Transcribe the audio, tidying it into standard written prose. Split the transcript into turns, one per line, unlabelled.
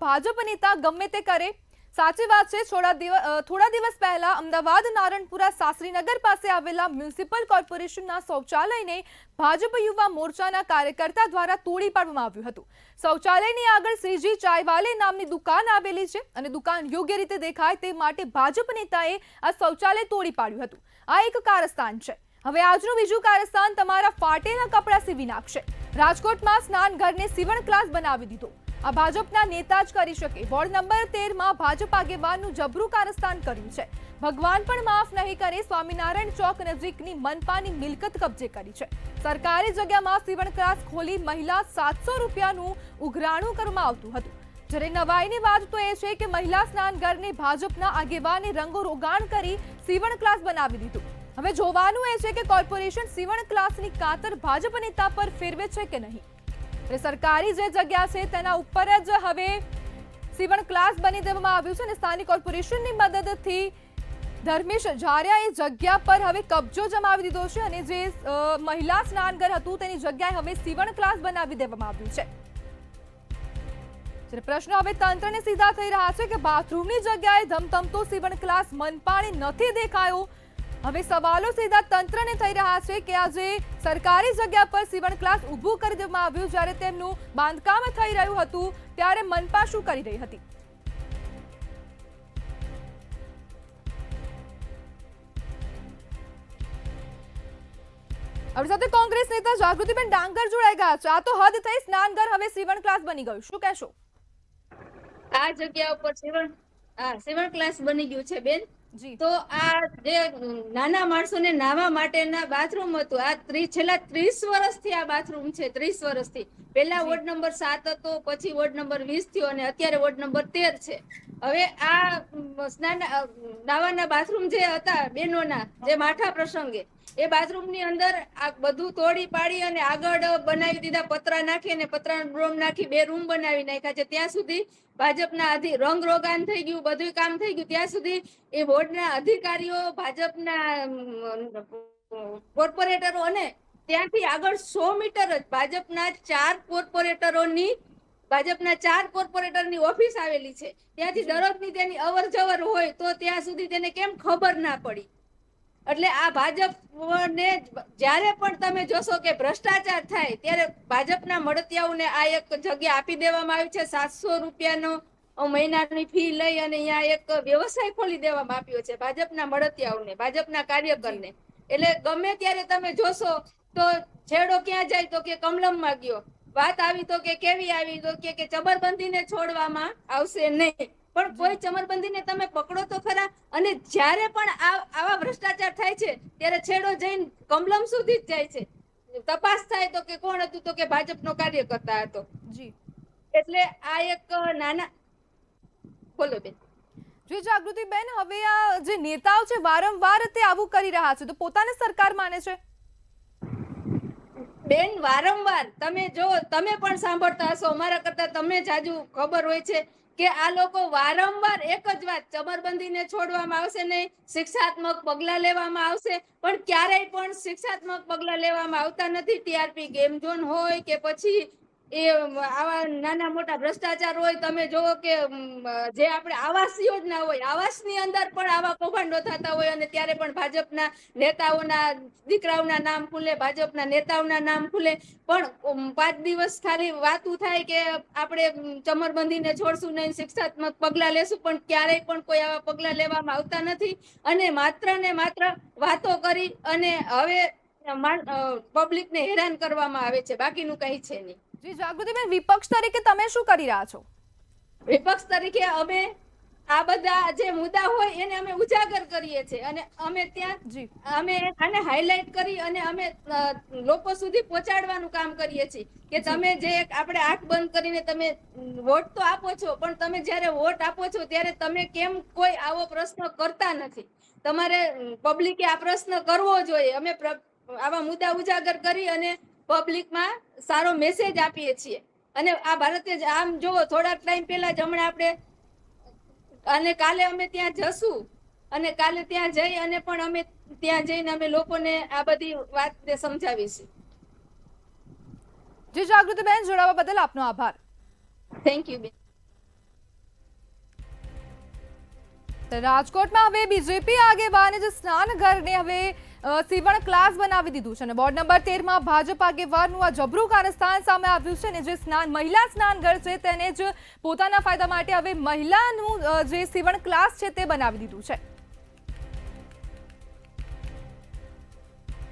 ભાજપ નેતા ગમે તે કરે? સાચી વાત છે। થોડા દિવસ પહેલા અમદાવાદ નારણપુરા શાસ્ત્રીનગર પાસે આવેલા મ્યુનિસિપલ કોર્પોરેશનના શૌચાલયને ભાજપ યુવા મોરચાના કાર્યકર્તા દ્વારા તોડી પાડવામાં આવ્યું હતું। શૌચાલયની આગળ શ્રીજી ચાયવાલે નામની દુકાન આવેલી છે અને દુકાન યોગ્ય રીતે દેખાય તે માટે ભાજપ નેતાએ આ શૌચાલય તોડી પાડ્યું હતું। આ એક કારસ્તાન છે। હવે આજનું બીજું કારસ્તાન તમારા ફાટેલા કપડાં સીવી નાખશે। રાજકોટમાં સ્નાન ઘરને સીવણ ક્લાસ બનાવી દીધો। આ ભાજપના નેતા જ કરી શકે। વોર્ડ નંબર 13 માં ભાજપ આગેવાનનું જબરું કારસ્તાન કર્યું છે। ભગવાન પણ માફ નહીં કરે। સ્વામિનારાયણ ચોક નજીકની મનપાની મિલકત કબજે કરી છે। સરકારી જગ્યામાં સીવણ ક્લાસ ખોલી મહિલા 700 રૂપિયાનું ઉઘરાણું કરવામાં આવતું હતું। જ્યારે નવાઈની વાત તો એ છે કે મહિલા સ્નાન ઘરને ભાજપના આગેવાને રંગો રોગાણ કરી સીવણ ક્લાસ બનાવી દીધું। હવે જોવાનું એ છે કે કોર્પોરેશન સીવણ ક્લાસની કાતર ભાજપ નેતા પર ફેરવે છે કે નહીં। સરકારી જે જગ્યા છે તેના ઉપર જ હવે સીવણ ક્લાસ બની દેવામાં આવ્યું છે અને સ્થાનિક કોર્પોરેશનની મદદથી ધર્મેશ ઝારિયાએ જગ્યા પર હવે કબજો જમાવી દીધો છે અને જે મહિલા સ્નાનઘર હતું તેની જગ્યાએ હવે સીવણ ક્લાસ બનાવી દેવામાં આવ્યું છે। જ્યારે પ્રશ્ન હવે તંત્રને સીધા થઈ રહ્યા છે કે બાથરૂમની જગ્યાએ ધમધમતો સીવણ ક્લાસ મનપાને નથી દેખાયો। હવે સવાલો સીધા તંત્રને થઈ રહ્યા છે કે આજે સરકારી જગ્યા પર સીવણ ક્લાસ ઊભું કરી દેવામાં આવ્યું। જ્યારે તેમનું બાંધકામ થઈ રહ્યું હતું ત્યારે મનપા શું કરી રહી હતી? આપણી સાથે કોંગ્રેસ નેતા જાગૃતિબેન ડાંગર જોડાઈ ગયા છે। આ તો હદ થઈ। સ્નાનઘર હવે સીવણ ક્લાસ બની ગયું, શું કહેશો?
આ જગ્યા ઉપર સીવણ ક્લાસ બની ગયું છે બેન।
જી,
તો આ જે નાના માણસોને નાહવા માટેના બાથરૂમ હતું, આ છેલ્લા 30 વર્ષથી આ બાથરૂમ છે। 30 વર્ષથી પહેલા વોર્ડ નંબર 7 હતો, પછી વોર્ડ નંબર 20 થયો અને અત્યારે વોર્ડ નંબર 13 છે। હવે આ નાવાના બાથરૂમ જે હતા બેનોના, જે માઠા પ્રસંગે, એ બાથરૂમ ની અંદર આ બધું તોડી પાડી અને આગળ બનાવી દીધા। પતરા નાખી અને પતરાનો ડ્રોમ નાખી 2 રૂમ બનાવી નાખ્યા છે। ત્યાં સુધી ભાજપના રંગ રોગાન થઈ ગયું, બધું કામ થઈ ગયું। ત્યાં સુધી એ વોર્ડના અધિકારીઓ, ભાજપના કોર્પોરેટરો અને ત્યાંથી આગળ 100 મીટર જ ભાજપના 4 કોર્પોરેટરની ઓફિસ આવેલી છે। ત્યાંથી દરરોજની તેની અવર જવર હોય તો ત્યાં સુધી તેને કેમ ખબર ના પડી? એટલે આ ભાજપને જ્યારે પણ તમે જોશો કે ભ્રષ્ટાચાર થાય ત્યારે ભાજપના મળતિયાઓને આ એક જગ્યા આપી દેવામાં આવી છે। 700 રૂપિયાનો મહિનાની ફી લઈ અને અહીંયા એક વ્યવસાય ખોલી દેવામાં આવ્યો છે ભાજપના મળતિયાઓને, ભાજપના કાર્યકરને। એટલે ગમે ત્યારે તમે જોશો તો છેડો ક્યાં જાય તો કે કમલમમાં ગયો, વાત આવી તો કે કેવી આવી તો કે ચમરબંધીને છોડવામાં આવશે નહીં। પણ કોઈ ચમરબંધીને તમે પકડો તો ખરા। અને જ્યારે પણ આવા ભ્રષ્ટાચાર થાય છે ત્યારે છેડો જઈને કમલમ સુધી જ જાય છે। તપાસ થાય તો કે કોણ હતું, તો કે ભાજપનો કાર્યકર્તા હતો।
જી,
એટલે આ એક નાના બોલો બેન।
જી જાગૃતિબેન, હવે આ જે નેતાઓ છે વારંવાર તે આવું કરી રહ્યા છે તો પોતાને સરકાર માને છે?
બેન, વારંવાર તમે પણ સાંભળતા હશો, અમારા કરતા તમને જાજુ ખબર હોય છે કે આ લોકો વારંવાર એક જ વાત, ચમરબંધીને છોડવામાં આવશે નહીં, શિક્ષાત્મક પગલા લેવામાં આવશે, પણ ક્યારેય પણ શિક્ષાત્મક પગલા લેવામાં આવતા નથી। ટીઆરપી ગેમ ઝોન હોય કે પછી આવા નાના મોટા ભ્રષ્ટાચાર હોય, તમે જોવો કે જે આપણે આવાસ યોજના હોય, આવાસની અંદર પણ આવા કૌભાંડો થતા હોય અને ત્યારે પણ ભાજપના નેતાઓના દીકરાઓના નામ ખુલે, ભાજપના નેતાઓના નામ ખુલે। પણ 5 દિવસ ખાલી વાતું થાય કે આપણે ચમરબંધીને છોડશું નહીં, શિક્ષાત્મક પગલા લેશું, પણ ક્યારેય પણ કોઈ આવા પગલા લેવામાં આવતા નથી અને માત્ર ને માત્ર વાતો કરી અને હવે પબ્લિકને હેરાન કરવામાં આવે છે, બાકીનું કઈ છે નહીં।
જી જાગૃતિબેન, વિપક્ષ તરીકે તમે શું કરી રહ્યા છો?
વિપક્ષ તરીકે અમે આ બધા જે મુદ્દા હોય એને અમે ઉજાગર કરીએ છીએ અને અમે આને હાઇલાઇટ કરી અને અમે લોકો સુધી પહોંચાડવાનું કામ કરીએ છીએ કે તમે જે આપણે આંખ બંધ કરીને તમે વોટ તો આપો છો, પણ તમે જ્યારે વોટ આપો છો ત્યારે તમે કેમ કોઈ આવો પ્રશ્ન કરતા નથી? તમારે પબ્લિકે આ પ્રશ્ન કરવો જોઈએ। અમે આવા મુદ્દા ઉજાગર કરી અને પબ્લિકમાં સારો મેસેજ આપીએ છીએ। અને આ ભારતીય આમ જોવો, થોડાક ટાઈમ પહેલા જ હમણાં આપણે અને કાલે અમે ત્યાં જશું અને કાલે ત્યાં જઈ અને પણ અમે ત્યાં જઈને અમે લોકોને આ બધી વાત સમજાવીશું।
જી જાગૃતિબેન, જોડાવા બદલ આપનો આભાર।
થેન્ક યુ બેન।
તો રાજકોટમાં હવે બીજેપી આગેવાને જ સ્નાનઘરને હવે સીવણ ક્લાસ બનાવી દીધું છે અને વોર્ડ નંબર 13માં ભાજપ આગેવાનનું આ જબરું કારસ્તાન સામે આવ્યું છે અને જે મહિલા સ્નાનઘર છે તેને જ પોતાના ફાયદા માટે હવે મહિલાનું જે સીવણ ક્લાસ છે તે બનાવી દીધું છે।